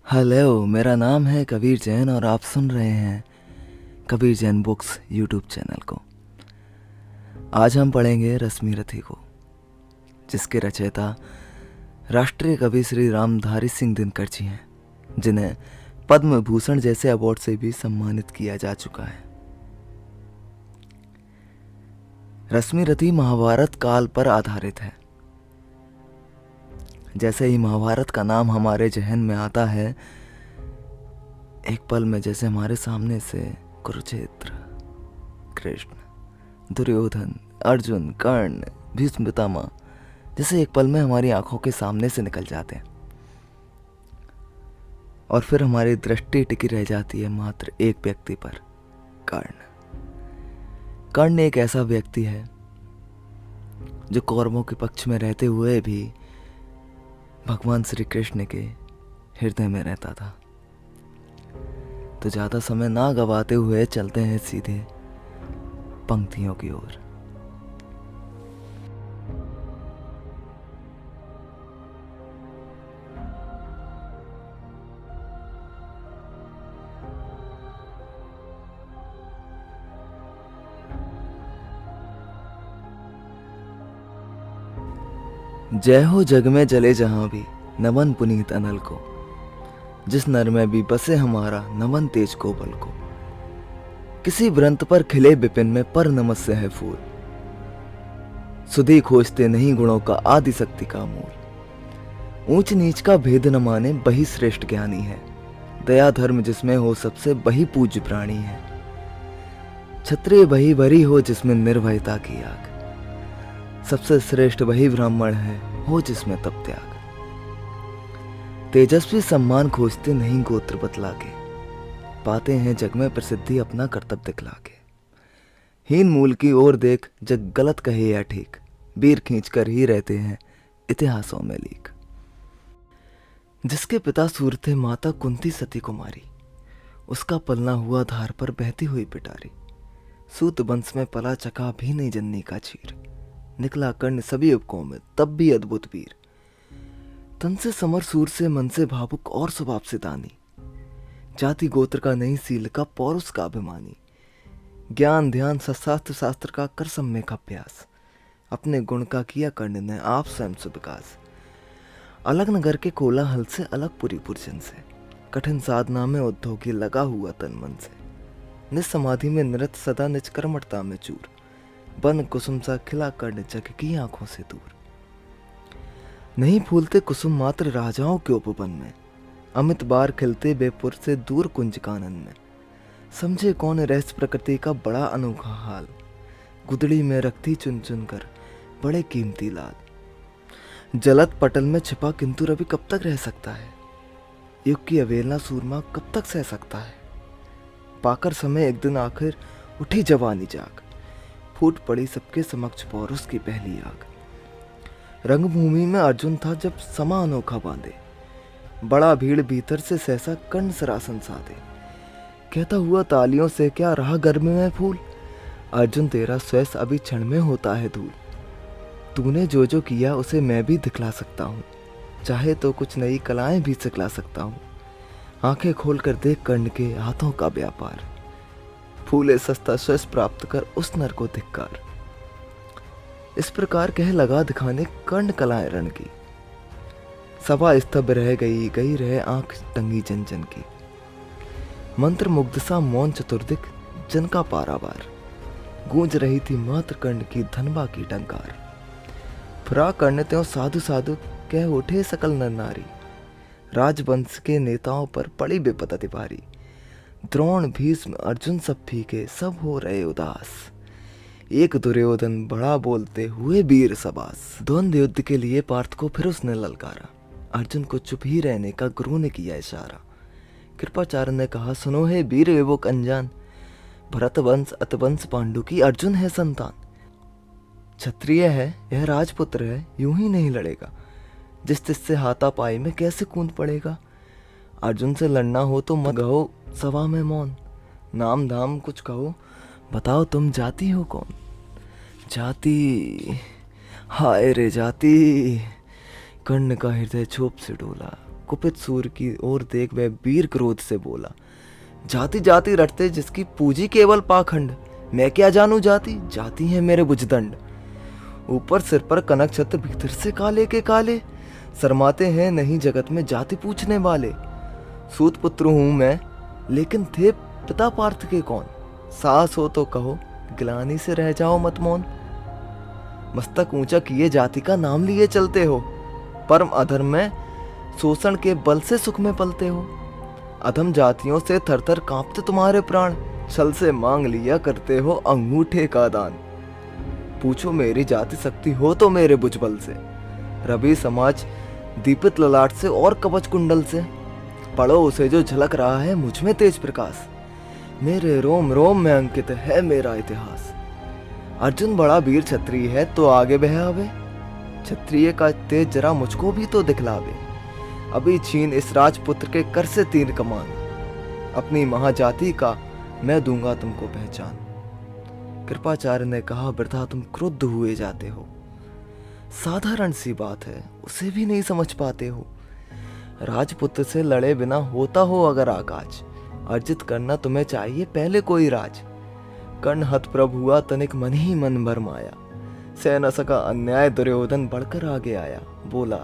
Hello, मेरा नाम है कबीर जैन और आप सुन रहे हैं Kabir Jain books YouTube channel को। आज हम पढ़ेंगे रश्मि रथी को, जिसके रचयिता राष्ट्रीय कवि श्री रामधारी सिंह दिनकर जी हैं, जिन्हें पद्म भूषण जैसे अवार्ड से भी सम्मानित किया जा चुका है। रश्मि रथी महाभारत काल पर आधारित है। जैसे ही महाभारत का नाम हमारे जहन में आता है, एक पल में जैसे हमारे सामने से कुरुक्षेत्र, कृष्ण, दुर्योधन, अर्जुन, कर्ण, भीष्म पितामह जैसे एक पल में हमारी आंखों के सामने से निकल जाते हैं, और फिर हमारी दृष्टि टिकी रह जाती है मात्र एक व्यक्ति पर, कर्ण। कर्ण एक ऐसा व्यक्ति है जो कौरवों के पक्ष में रहते हुए भी भगवान श्री कृष्ण के हृदय में रहता था। तो ज्यादा समय ना गवाते हुए चलते हैं सीधे पंक्तियों की ओर। जय हो जग में जले जहां भी, नमन पुनीत अनल को। जिस नर में भी बसे हमारा, नमन तेज को बल को। किसी व्रंत पर खिले विपिन में, पर नमस्य है फूल। सुधी खोजते नहीं गुणों का, आदि शक्ति का मूल। ऊंच नीच का भेद न माने, वही श्रेष्ठ ज्ञानी है। दया धर्म जिसमें हो सबसे, वही पूज्य प्राणी है। क्षत्रिय वही भरी हो जिसमें निर्भयता की आग। सबसे श्रेष्ठ वही ब्राह्मण है, हो जिसमें तप त्याग। तेजस्वी सम्मान खोजते नहीं गोत्र बतला के, पाते हैं जग में प्रसिद्धि अपना कर्तव्य दिखला के। हीन मूल की ओर देख, जग गलत कहे या ठीक, वीर खींच कर ही रहते हैं इतिहासों में लीक। जिसके पिता सूर थे, माता कुंती सती कुमारी, उसका पलना हुआ धार पर बहती हुई पिटारी। सूत वंश में पला, चका भी नहीं जननी का चीर। निकला कर्ण सभी उपकों में, तब भी अद्भुत वीर। तन से समर, सूर से मन से भावुक, और स्वभाव से दानी। जाति गोत्र का नहीं, सील का पौरुष का अभिमानी। ज्ञान ध्यान सशास्त्र शास्त्र का कर सम्य का अभ्यास। अपने गुण का किया कर्ण ने आप स्वयं से विकास। अलग नगर के कोलाहल से, अलग पुरी पुरजन से। कठिन साधना में उद्योगी, लगा हुआ तन मन से। निस्समाधि में निरत, सदा निज कर्मठता में चूर। बन कुसुम सा खिला कर्ण, जग की आंखों से दूर। नहीं फूलते कुसुम मात्र, राजाओं के उपवन में। अमित बार खिलते बेपुर से, दूर कुंज कानन में। समझे कौन रहस्य प्रकृति का बड़ा अनोखा हाल। गुदड़ी में रखती चुन चुन कर, बड़े कीमती लाल। जलत पटल में छिपा, किंतु रवि कब तक रह सकता है। युग की अवेलना सूरमा कब तक सह सकता है। पाकर समय एक दिन आखिर, उठी जवानी जाग। फूट पड़ी सबके समक्ष पौरुष की पहली आग। रंगभूमि में अर्जुन था जब समा अनोखा बांधे। बड़ा भीड़ भीतर से सहसा, कर्ण सरासन साधे। कहता हुआ तालियों से, क्या रहा गर्भ में फूल। अर्जुन तेरा स्वयं अभी क्षण में होता है धूल। तूने जो जो किया उसे मैं भी दिखला सकता हूँ। चाहे तो कुछ नई कलाएं भी सिखला सकता हूँ। आंखें खोल कर देख कर्ण के हाथों का व्यापार। फूले सस्ता स्वयं प्राप्त कर, उस नर को धिक्कार। इस प्रकार कह लगा दिखाने कर्ण कलाएं रण की। सभा स्तब्ध रह गई, गई रहे आंख टंगी जन जन की। मंत्र मुग्ध सा मौन चतुर्दिक, जन का पारावार। गूंज रही थी मात्र कर्ण की धनबा की टंकार। फिरा कर्ण त्यों साधु साधु, कह उठे सकल नर नारी। राजवंश के नेताओं पर पड़ी विपत अति भारी। द्रोण भीष्म अर्जुन सब फीके, सब हो रहे उदास। एक दुर्योधन बड़ा बोलते हुए वीर सबास। द्वंद्व युद्ध के लिए पार्थ को फिर उसने ललकारा। अर्जुन को चुप ही रहने का गुरु ने किया इशारा। कृपाचार्य ने कहा, सुनो है वीर विवोक अनजान। भरत वंश अतवंश पांडु की अर्जुन है संतान। क्षत्रिय है यह राजपुत्र है, यूं ही नहीं लड़ेगा। जिस जिससे हाथापाई में कैसे कूद पड़ेगा। अर्जुन से लड़ना हो तो मत कहो सभा में मौन। नाम धाम कुछ कहो, बताओ तुम जाति हो कौन। जाति, हाय रे जाति। कर्ण का हृदय क्षोभ से डोला, कुपित सूर्य की ओर देख वह वीर क्रोध से बोला, जाति जाति रटते जिसकी पूजी केवल पाखंड, मैं क्या जानू जाति, जाति है मेरे भुजदंड। ऊपर सिर पर कनक छत्र, भीतर से काले के काले, शर्माते हैं नहीं जगत में जाति पूछने वाले। सूत पुत्र हूं मैं, लेकिन थे पिता पार्थ के कौन, साहस हो तो कहो ग्लानि से रह जाओ मत मौन। मस्तक ऊंचा किए जाति का नाम लिए चलते हो, परम अधर्म में शोषण के बल से सुख में पलते हो। अधम जातियों से थर थर कांपते तुम्हारे प्राण, छल से मांग लिया करते हो अंगूठे का दान। पूछो मेरी जाति शक्ति हो तो मेरे भुजबल से, रवि समाज दीपित ललाट से और कवच कुंडल से। पढ़ो उसे जो झलक रहा है मुझ में तेज प्रकाश, मेरे रोम रोम में अंकित है मेरा इतिहास। अर्जुन बड़ा वीर क्षत्रिय है तो आगे बहावे, क्षत्रिय का तेज जरा मुझको भी तो दिखलावे। अभी छीन इस राजपुत्र के कर से तीर कमान, अपनी महाजाति का मैं दूंगा तुमको पहचान। कृपाचार्य ने कहा, वृथा तुम क्रुद्ध हुए जाते हो, साधारण सी बात है उसे भी नहीं समझ पाते हो। राजपुत्र से लड़े बिना होता हो अगर आकाज, अर्जित करना तुम्हें चाहिए पहले कोई राज। कर्ण हतप्रभ हुआ तनिक मन ही मन भर माया, सह न सका अन्याय दुर्योधन बढ़कर आगे आया। बोला,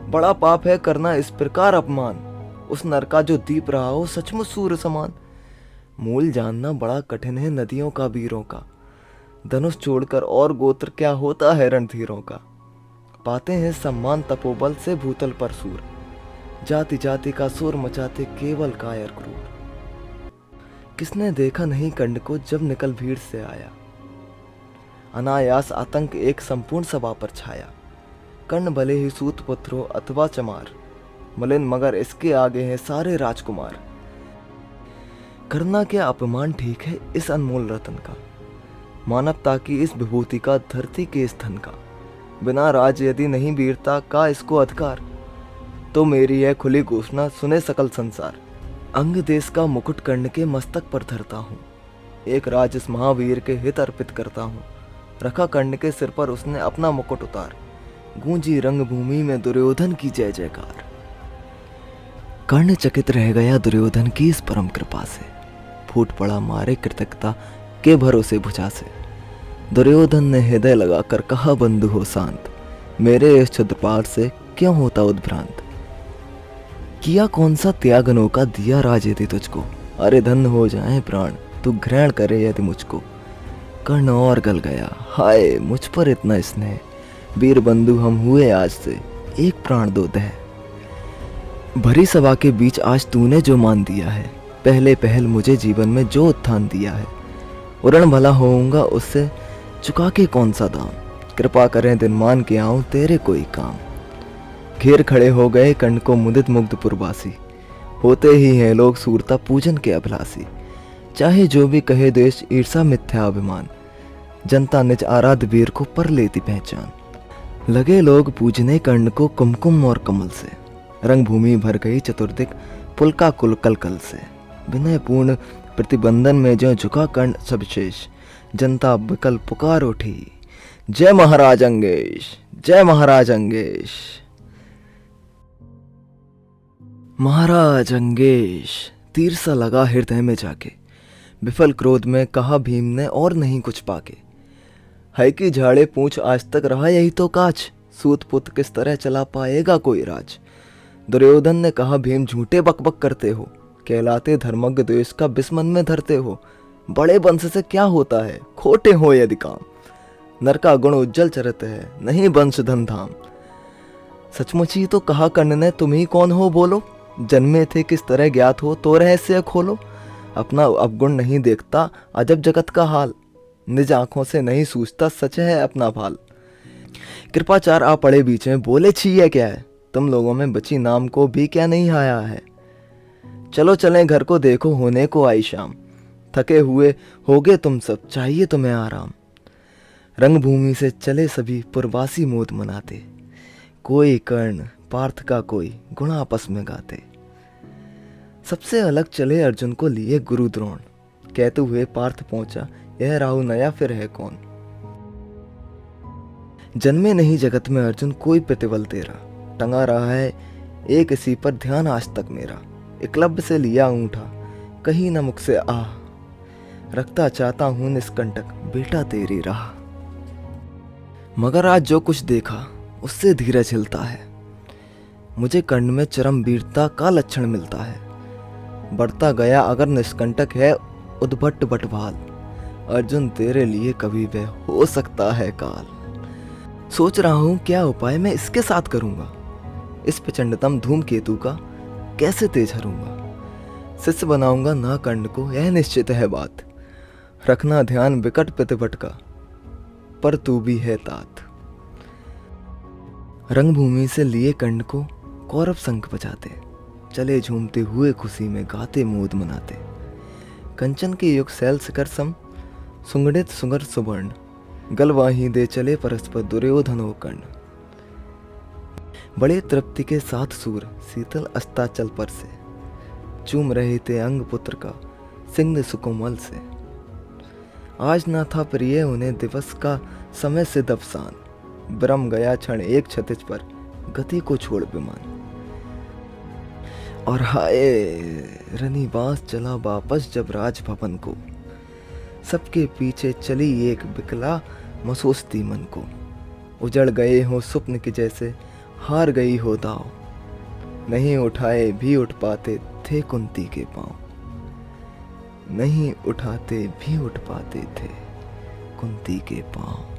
बड़ा पाप है करना इस प्रकार अपमान, उस नर का जो दीप रहा हो सचमुच सूर्य समान। मूल जानना बड़ा कठिन है नदियों का वीरों का, धनुष छोड़कर और गोत्र क्या होता है रणधीरों का। पाते हैं सम्मान तपोबल से भूतल पर सूर, जाति जाति का शोर मचाते केवल कायर क्रूर। किसने देखा नहीं कर्ण को जब निकल भीड़ से आया, अनायास आतंक एक संपूर्ण सभा पर छाया। कर्ण भले ही सूत पुत्र हो अथवा चमार, मलिन मगर इसके आगे हैं सारे राजकुमार। करना क्या अपमान ठीक है इस अनमोल रतन का, मानवता की इस विभूति का धरती के स्थन का। बिना राज यदि नहीं वीरता का इसको अधिकार, तो मेरी यह खुली घोषणा सुने सकल संसार। अंग देश का मुकुट कर्ण के मस्तक पर धरता हूँ, एक राज इस महावीर के हित अर्पित करता हूँ। रखा कर्ण के सिर पर उसने अपना मुकुट उतार, गूंजी रंग भूमि में दुर्योधन की जय जयकार। कर्ण चकित रह गया दुर्योधन की इस परम कृपा से, फूट पड़ा मारे कृतज्ञता के भरोसे भुजा से। दुर्योधन ने हृदय लगाकर कहा, बंधु हो शांत, मेरे इस क्षुद्रपात से क्यों होता उद्भ्रांत। किया कौन सा त्याग अनोखा दिया राज यदि तुझको, अरे धन हो जाए प्राण तू ग्रहण करे यदि मुझको। कर्ण और गल गया, हाय मुझ पर इतना स्नेह, वीर बंधु हम हुए आज से एक प्राण दो दह। भरी सभा के बीच आज तूने जो मान दिया है, पहले पहल मुझे जीवन में जो उत्थान दिया है, उरण भला होऊंगा उससे चुका के कौन सा दाम। कृपा करें दिन मान के आऊं तेरे कोई काम। घेर खड़े हो गए कर्ण को मुदित मुग्ध पुरवासी, होते ही हैं लोग सूरता पूजन के अभिलाषी। चाहे जो भी कहे देश ईर्षा मिथ्या अभिमान, जनता निज आराध्य वीर को पर लेती पहचान। लगे लोग पूजने कर्ण को कुमकुम और कमल से, रंग भूमि भर गई चतुर्दिक पुलका कुल कल से। विनय पूर्ण प्रतिबंधन में जो झुका कर्ण सबशेष, जनता विकल पुकार उठी, जय महाराज अंगेश, जय महाराज अंगेश। महाराज अंगेश तीर सा लगा हृदय में जाके, विफल क्रोध में कहा भीम ने और नहीं कुछ पाके। है कि झाड़े पूछ आज तक रहा यही तो काज, सूत पुत्र किस तरह चला पाएगा कोई राज। दुर्योधन ने कहा, भीम झूठे बकबक करते हो, कहलाते धर्मज्ञ देश का बिस्मन में धरते हो। बड़े वंश से क्या होता है खोटे हो यदि काम, नर का गुण उज्जवल चरित्र है नहीं वंश धन धाम। सचमुच ही तो कहा कर्ण ने, तुम ही कौन हो बोलो, जन्मे थे किस तरह ज्ञात हो तो रहस्य खोलो। अपना अवगुण नहीं देखता अजब जगत का हाल, निज आंखों से नहीं सूझता सच है अपना भाल। कृपाचार्य आ पड़े बीच में बोले, छी ये क्या है, तुम लोगों में बची नाम को भी क्या नहीं आया है। चलो चलें घर को देखो होने को आई शाम, थके हुए होगे तुम सब चाहिए तुम्हें आराम। रंगभूमि से चले सभी पुरवासी मोद मनाते, कोई कर्ण पार्थ का कोई गुण आपस में गाते। सबसे अलग चले अर्जुन को लिए गुरु द्रोण, कहते हुए पार्थ पहुंचा यह राहु नया फिर है कौन। जन्मे नहीं जगत में अर्जुन कोई प्रतिबल तेरा, टंगा रहा है एक इसी पर ध्यान आज तक मेरा, एकलव्य से लिया ऊँठा, कहीं न मुख से आह, रखता चाहता हूँ निष्कंटक बेटा तेरी राह। मगर आज जो कुछ देखा उससे धीरज हिलता है, मुझे कर्ण में चरम वीरता का लक्षण मिलता है। बढ़ता गया अगर निष्कंटक है उद्भट बटवाल, अर्जुन तेरे लिए कभी वह हो सकता है काल। सोच रहा हूँ क्या उपाय मैं इसके साथ करूँगा, इस प्रचंडतम धूमकेतु का कैसे तेज हरूंगा। शिष्य बनाऊंगा ना कर्ण को, यह निश्चित है बात, रखना ध्यान विकट प्रतिभट का, पर तू भी है तात। रंगभूमि से लिए कर्ण को कौरव शंख बजाते, चले झूमते हुए खुशी में गाते मोद मनाते। कंचन के युग शैल शिखर सम सुंगड़ित सुगर सुवर्ण, गलवाही दे चले परस्पर दुर्योधन और कर्ण। बड़े तृप्ति के साथ सूर शीतल अस्ताचल पर से, चूम रहे थे अंग पुत्र का सिंह सुकोमल से। आज ना था प्रिय उन्हें दिवस का समय से दफसान, ब्रह्म गया क्षण एक क्षतिज पर गति को छोड़ विमान। और हाय रनिबास चला वापस जब राजभवन को, सबके पीछे चली एक बिकला मसोसती मन को। उजड़ गए हो स्वप्न के जैसे, हार गई हो दाव, नहीं उठाए भी उठ पाते थे कुंती के पांव, नहीं उठाते भी उठ पाते थे कुंती के पांव।